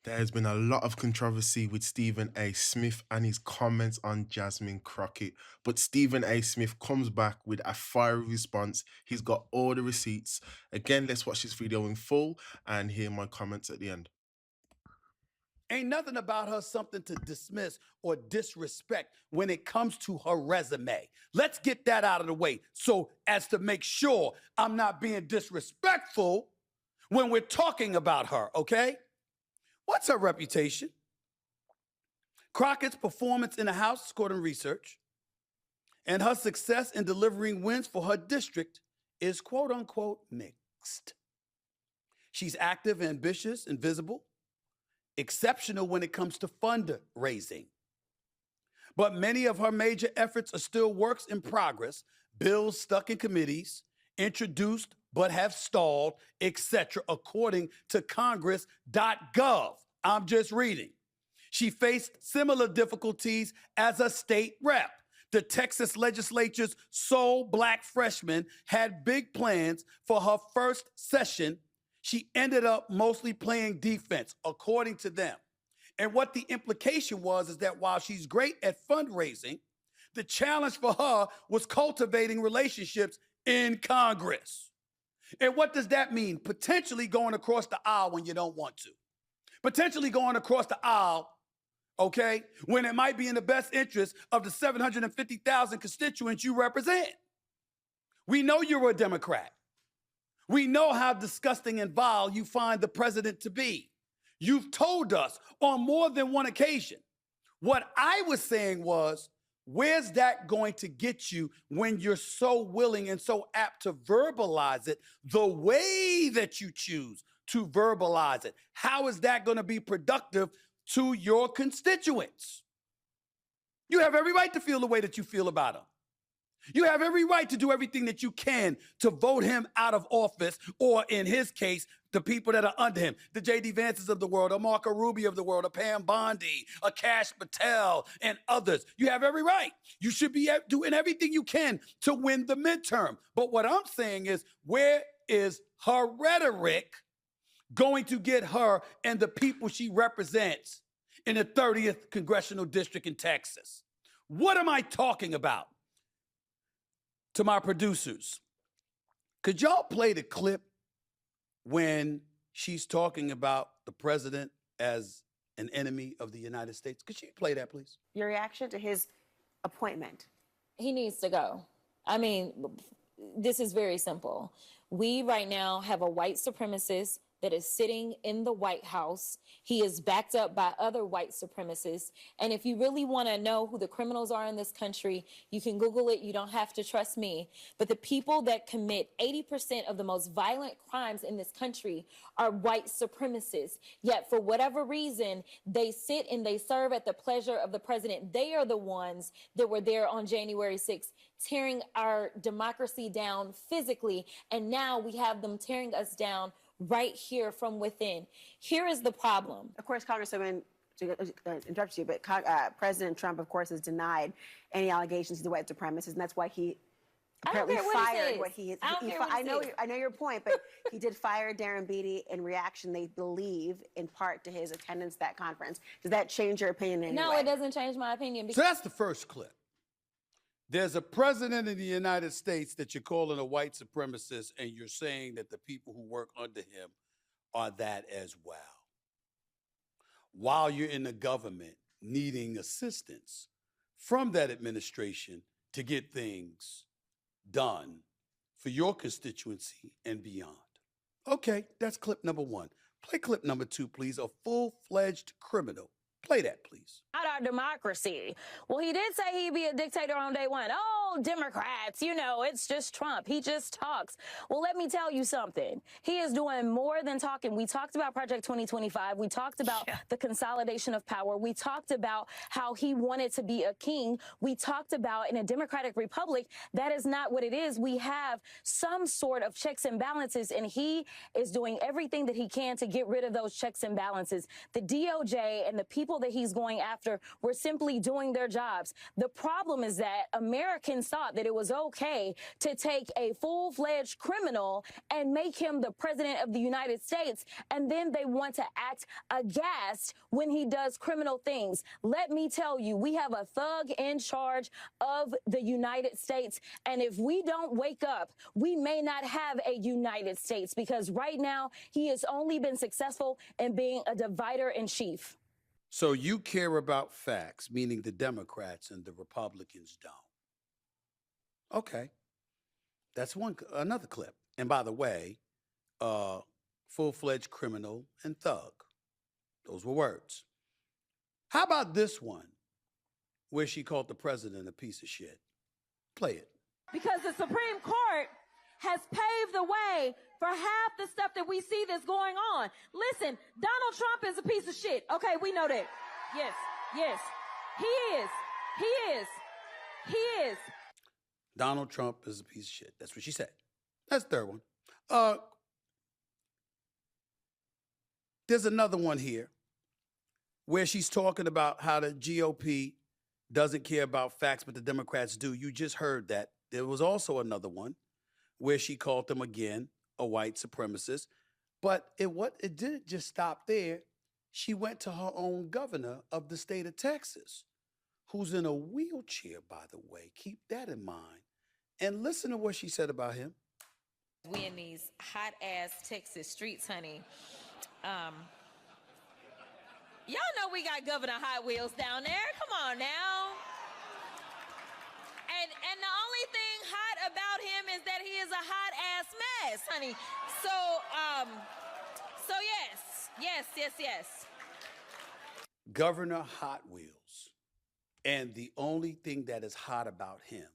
There's been a lot of controversy with Stephen A. Smith and his comments on Jasmine Crockett, but Stephen A. Smith comes back with a fiery response. He's got all the receipts. Again, let's watch this video in full and hear my comments at the end. Ain't nothing about her something to dismiss or disrespect when it comes to her resume. Let's get that out of the way so as to make sure I'm not being disrespectful when we're talking about her, okay? What's her reputation? Crockett's performance in the House, according to research, and her success in delivering wins for her district is quote unquote mixed. She's active, ambitious, and visible, exceptional when it comes to fundraising. But many of her major efforts are still works in progress, bills stuck in committees, introduced but have stalled, etc., according to Congress.gov. I'm just reading. She faced similar difficulties as a state rep. The Texas legislature's sole black freshman had big plans for her first session. She ended up mostly playing defense, according to them. And what the implication was is that while she's great at fundraising, the challenge for her was cultivating relationships in Congress. And what does that mean? Potentially going across the aisle when you don't want to. Potentially going across the aisle, okay, when it might be in the best interest of the 750,000 constituents you represent. We know you're a Democrat. We know how disgusting and vile you find the president to be. You've told us on more than one occasion. What I was saying was, where's that going to get you when you're so willing and so apt to verbalize it the way that you choose to verbalize it? How is that going to be productive to your constituents? You have every right to feel the way that you feel about them. You have every right to do everything that you can to vote him out of office, or in his case, the people that are under him, the J.D. Vances of the world, a Marco Rubio of the world, a Pam Bondi, a Kash Patel, and others. You have every right. You should be doing everything you can to win the midterm. But what I'm saying is, where is her rhetoric going to get her and the people she represents in the 30th Congressional District in Texas? What am I talking about? To my producers, could y'all play the clip when she's talking about the president as an enemy of the United States? Could you play that, please? Your reaction to his appointment? He needs to go. I mean, this is very simple. We right now have a white supremacist that is sitting in the White House. He is backed up by other white supremacists. And if you really want to know who the criminals are in this country, you can Google it. You don't have to trust me. But the people that commit 80% of the most violent crimes in this country are white supremacists. Yet for whatever reason, they sit and they serve at the pleasure of the president. They are the ones that were there on January 6th, tearing our democracy down physically. And now we have them tearing us down right here from within. Here is the problem. Of course, Congresswoman, to interrupt you, but President Trump, of course, has denied any allegations to the white supremacists, and that's why he apparently fired what he. I know your point, but he did fire Darren Beatty in reaction, they believe, in part to his attendance at that conference. Does that change your opinion in any way? No, it doesn't change my opinion. So that's the first clip. There's a president of the United States that you're calling a white supremacist, and you're saying that the people who work under him are that as well. While you're in the government needing assistance from that administration to get things done for your constituency and beyond. Okay, that's clip number one. Play clip number two, please. A full-fledged criminal. Play that, please. Not our democracy. Well, he did say he'd be a dictator on day one. Oh, Democrats, you know, it's just Trump. He just talks. Well, let me tell you something. He is doing more than talking. We talked about Project 2025. We talked about the consolidation of power. We talked about how he wanted to be a king. We talked about in a democratic republic, that is not what it is. We have some sort of checks and balances, and he is doing everything that he can to get rid of those checks and balances. The DOJ and the people that he's going after were simply doing their jobs. The problem is that Americans Republicans thought that it was okay to take a full-fledged criminal and make him the president of the United States, and then they want to act aghast when he does criminal things. Let me tell you, we have a thug in charge of the United States, and if we don't wake up, we may not have a United States, because right now he has only been successful in being a divider in chief. So you care about facts, meaning the Democrats and the Republicans don't. Okay. That's another clip. And by the way, full-fledged criminal and thug. Those were words. How about this one, where she called the president a piece of shit? Play it. Because the Supreme Court has paved the way for half the stuff that we see that's going on. Listen, Donald Trump is a piece of shit. Okay, we know that. Yes, yes. He is. He is. He is. Donald Trump is a piece of shit. That's what she said. That's the third one. There's another one here where she's talking about how the GOP doesn't care about facts, but the Democrats do. You just heard that. There was also another one where she called them again a white supremacist. But it didn't just stop there. She went to her own governor of the state of Texas, who's in a wheelchair, by the way. Keep that in mind. And listen to what she said about him. We in these hot-ass Texas streets, honey. Y'all know we got Governor Hot Wheels down there. Come on now. And the only thing hot about him is that he is a hot-ass mess, honey. So yes. Governor Hot Wheels. And the only thing that is hot about him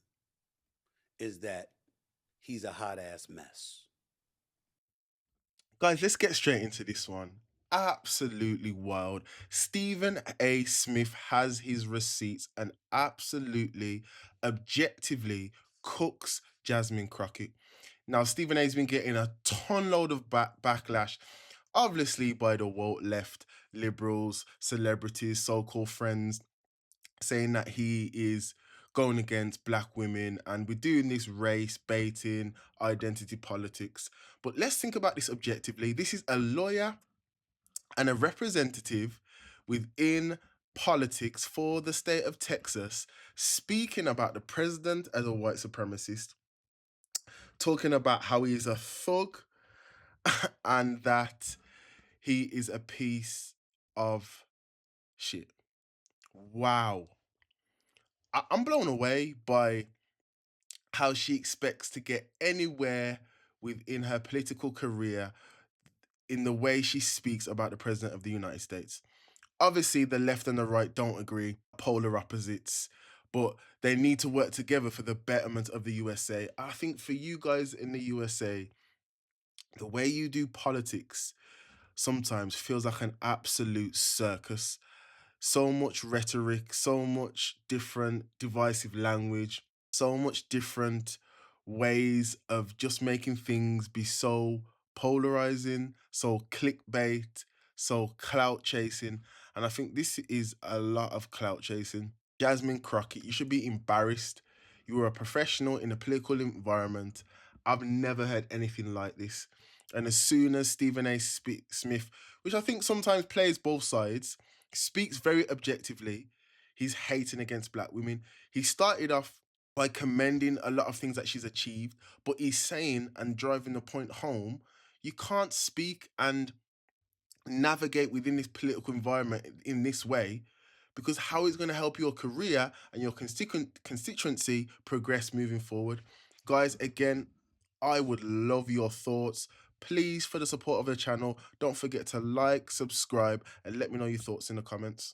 is that he's a hot-ass mess. Guys, let's get straight into this one. Absolutely wild. Stephen A. Smith has his receipts and absolutely, objectively cooks Jasmine Crockett. Now, Stephen A.'s been getting a ton load of backlash, obviously by the woke left, liberals, celebrities, so-called friends, saying that he is going against black women and we're doing this race baiting, identity politics. But let's think about this objectively. This is a lawyer and a representative within politics for the state of Texas speaking about the president as a white supremacist, talking about how he is a thug and that he is a piece of shit. Wow. I'm blown away by how she expects to get anywhere within her political career in the way she speaks about the president of the United States. Obviously, the left and the right don't agree, polar opposites, but they need to work together for the betterment of the USA. I think for you guys in the USA, the way you do politics sometimes feels like an absolute circus. So much rhetoric, so much different divisive language, so much different ways of just making things be so polarizing, so clickbait, so clout chasing. And I think this is a lot of clout chasing. Jasmine Crockett, you should be embarrassed. You are a professional in a political environment. I've never heard anything like this. And as soon as Stephen A. Smith, which I think sometimes plays both sides, speaks very objectively, he's hating against black women. He started off by commending a lot of things that she's achieved, but he's saying and driving the point home, you can't speak and navigate within this political environment in this way, because how is it going to help your career and your constituency progress moving forward? Guys, again, I would love your thoughts. Please, for the support of the channel, don't forget to like, subscribe, and let me know your thoughts in the comments.